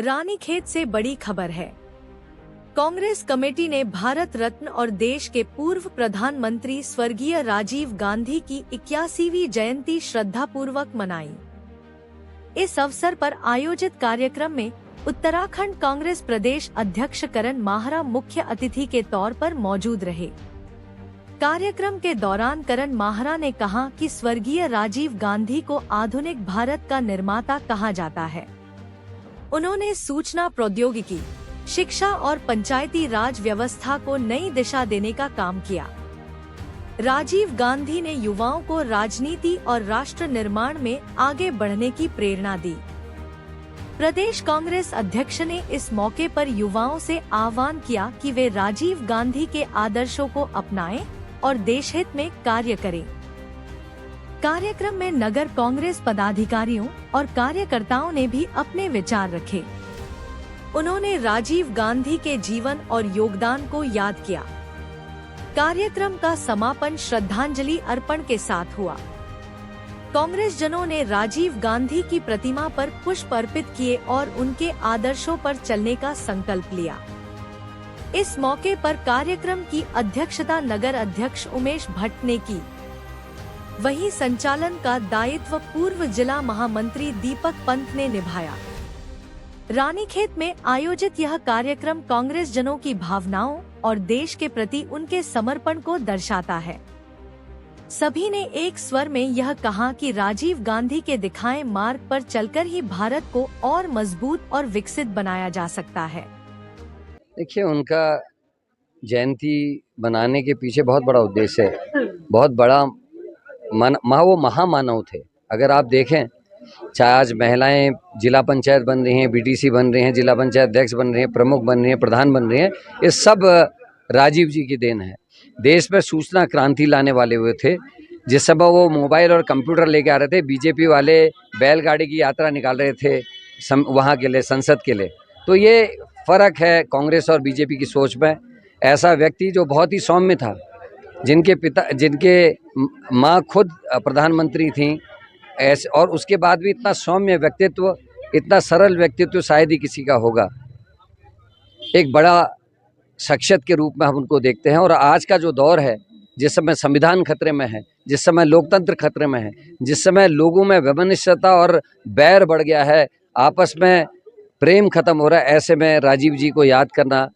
रानीखेत से बड़ी खबर है। कांग्रेस कमेटी ने भारत रत्न और देश के पूर्व प्रधानमंत्री स्वर्गीय राजीव गांधी की 81वीं जयंती श्रद्धापूर्वक मनाई। इस अवसर पर आयोजित कार्यक्रम में उत्तराखंड कांग्रेस प्रदेश अध्यक्ष करण माहरा मुख्य अतिथि के तौर पर मौजूद रहे। कार्यक्रम के दौरान करण माहरा ने कहा कि स्वर्गीय राजीव गांधी को आधुनिक भारत का निर्माता कहा जाता है। उन्होंने सूचना प्रौद्योगिकी, शिक्षा और पंचायती राज व्यवस्था को नई दिशा देने का काम किया। राजीव गांधी ने युवाओं को राजनीति और राष्ट्र निर्माण में आगे बढ़ने की प्रेरणा दी। प्रदेश कांग्रेस अध्यक्ष ने इस मौके पर युवाओं से आह्वान किया कि वे राजीव गांधी के आदर्शों को अपनाएं और देशहित में कार्य करें। कार्यक्रम में नगर कांग्रेस पदाधिकारियों और कार्यकर्ताओं ने भी अपने विचार रखे। उन्होंने राजीव गांधी के जीवन और योगदान को याद किया। कार्यक्रम का समापन श्रद्धांजलि अर्पण के साथ हुआ। कांग्रेस जनों ने राजीव गांधी की प्रतिमा पर पुष्प अर्पित किए और उनके आदर्शों पर चलने का संकल्प लिया। इस मौके पर कार्यक्रम की अध्यक्षता नगर अध्यक्ष उमेश भट्ट ने की। वहीं संचालन का दायित्व पूर्व जिला महामंत्री दीपक पंत ने निभाया। रानीखेत में आयोजित यह कार्यक्रम कांग्रेस जनों की भावनाओं और देश के प्रति उनके समर्पण को दर्शाता है। सभी ने एक स्वर में यह कहा कि राजीव गांधी के दिखाए मार्ग पर चलकर ही भारत को और मजबूत और विकसित बनाया जा सकता है। देखिए, उनका जयंती बनाने के पीछे बहुत बड़ा उद्देश्य है। बहुत बड़ा वो महामानव थे। अगर आप देखें, चाहे आज महिलाएं जिला पंचायत बन रही हैं, बीटीसी बन रही हैं, जिला पंचायत अध्यक्ष बन रही हैं, प्रमुख बन रही हैं, प्रधान बन रही हैं, ये सब राजीव जी की देन है। देश में सूचना क्रांति लाने वाले हुए थे। जिस समय वो मोबाइल और कंप्यूटर लेके आ रहे थे, बीजेपी वाले बैलगाड़ी की यात्रा निकाल रहे थे वहाँ के लिए, संसद के लिए। तो ये फर्क है कांग्रेस और बीजेपी की सोच में। ऐसा व्यक्ति जो बहुत ही सौम्य था, जिनके माँ खुद प्रधानमंत्री थी, ऐसे, और उसके बाद भी इतना सौम्य व्यक्तित्व, इतना सरल व्यक्तित्व शायद ही किसी का होगा। एक बड़ा शख्सियत के रूप में हम उनको देखते हैं। और आज का जो दौर है, जिस समय संविधान खतरे में है, जिस समय लोकतंत्र खतरे में है, जिस समय लोगों में वैमनस्यता और बैर बढ़ गया है, आपस में प्रेम खत्म हो रहा है, ऐसे में राजीव जी को याद करना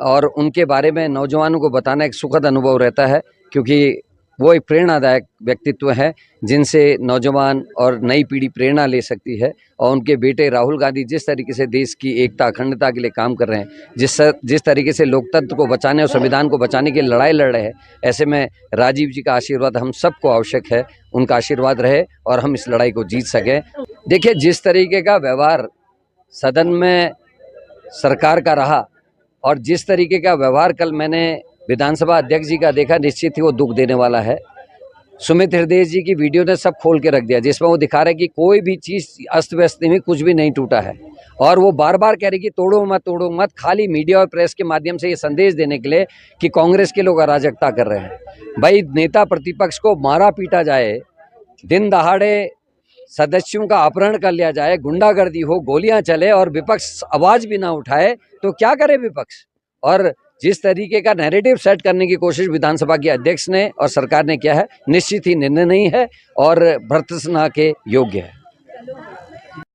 और उनके बारे में नौजवानों को बताना एक सुखद अनुभव रहता है, क्योंकि वो एक प्रेरणादायक व्यक्तित्व है जिनसे नौजवान और नई पीढ़ी प्रेरणा ले सकती है। और उनके बेटे राहुल गांधी जिस तरीके से देश की एकता अखंडता के लिए काम कर रहे हैं, जिस तरीके से लोकतंत्र को बचाने और संविधान को बचाने की लड़ाई लड़ रहे हैं, ऐसे में राजीव जी का आशीर्वाद हम सबको आवश्यक है। उनका आशीर्वाद रहे और हम इस लड़ाई को जीत सकें। देखिए, जिस तरीके का व्यवहार सदन में सरकार का रहा और जिस तरीके का व्यवहार कल मैंने विधानसभा अध्यक्ष जी का देखा, निश्चित ही वो दुख देने वाला है। सुमित हृदय जी की वीडियो ने सब खोल के रख दिया, जिसमें वो दिखा रहे कि कोई भी चीज़ अस्त व्यस्त नहीं, कुछ भी नहीं टूटा है। और वो बार बार कह रही कि तोड़ो मत, खाली मीडिया और प्रेस के माध्यम से ये संदेश देने के लिए कि कांग्रेस के लोग अराजकता कर रहे हैं। भाई, नेता प्रतिपक्ष को मारा पीटा जाए, दिन दहाड़े सदस्यों का अपहरण कर लिया जाए, गुंडागर्दी हो, गोलियां चले और विपक्ष आवाज भी ना उठाए, तो क्या करे विपक्ष। और जिस तरीके का नैरेटिव सेट करने की कोशिश विधानसभा के अध्यक्ष ने और सरकार ने किया है, निश्चित ही निंदनीय है और भर्त्सना के योग्य है।